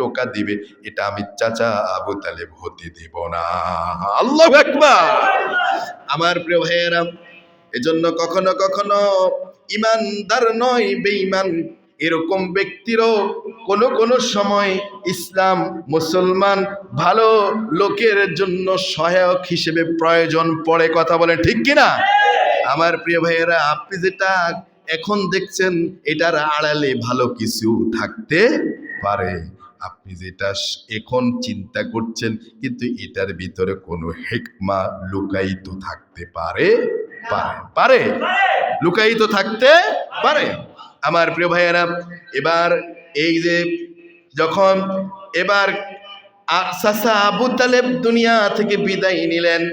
টোকা দিবে, এটা আমি চাচা আবু তালেব হতে দেব না। আল্লাহু আকবার। আমার প্রিয় ভাইয়েরা, এজন্য কখনো কখনো ইমানদার নয় বেঈমান এরকম ব্যক্তিরও কোনো সময় ইসলাম মুসলমান ভালো লোকের জন্য সহায়ক হিসেবে প্রয়োজন পড়ে। কথা বলেন ঠিক কিনা? আমার প্রিয় ভাইয়েরা, আপনি যেটা এখন দেখছেন এটার আড়ালে ভালো কিছু থাকতে পারে। আপনি যেটা এখন চিন্তা করছেন কিন্তু এটার ভিতরে কোনো হিকমা লুকায়িত থাকতে পারে পারে লুকায়িত থাকতে পারে। আমার প্রিয় ভাইয়েরা, এবার এই যে যখন এবার চাচা আবু তালেব দুনিয়া থেকে বিদায় নিলেন,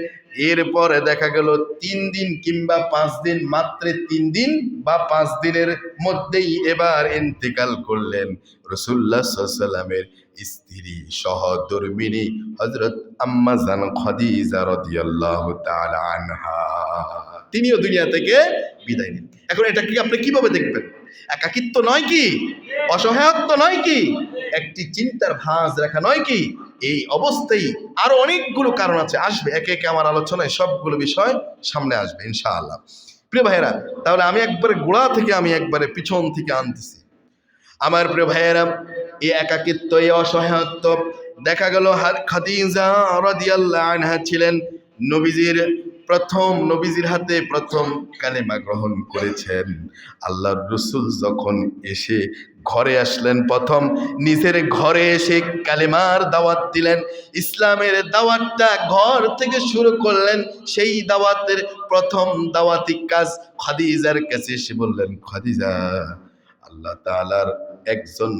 এরপরে দেখা গেল 3 দিন কিংবা 5 দিন, মাত্র 3 দিন বা 5 দিনের মধ্যেই এবার ইন্তেকাল করলেন রাসূলুল্লাহ সাল্লাল্লাহু আলাইহি ওয়াসাল্লামের স্ত্রী সহধর্মিণী হযরত আম্মা জান খাদিজা রাদিয়াল্লাহু তাআলা আনহা। তিনিও দুনিয়া থেকে বিদায় নিলেন। এখন এটা কি আপনি কিভাবে দেখবেন? একাকিত্ব নয় কি? অসহায়ত্ব নয় কি? একটি চিন্তার ভাঁজ রাখা নয় কি? এই অবস্থায় আরো অনেকগুলো কারণ আছে, আসবে একে একে আমার আলোচনায় সবগুলো বিষয় সামনে আসবে ইনশাআল্লাহ। প্রিয় ভাইয়েরা, তাহলে আমি একবারে গোড়া থেকে আমি একবারে পিছন থেকে আনতেছি। আমার প্রিয় ভাইয়েরা, এই একাকিত্ব, এই অসহায়ত্ব দেখা গেল খাদিজা রাদিয়াল্লাহু আনহা ছিলেন নবীজির হাতে প্রথম কালেমা গ্রহণ করেছেন। আল্লাহর রাসূল যখন এসে ঘরে আসলেন, প্রথম নিজের ঘরে এসে কালেমার দাওয়াত দিলেন, ইসলামের দাওয়াতটা ঘর থেকে শুরু করলেন। সেই দাওয়াতের প্রথম দাওয়াতি কাজ খাদিজার কাছে এসে বললেন, খাদিজা, আল্লাহ তাআলার একজন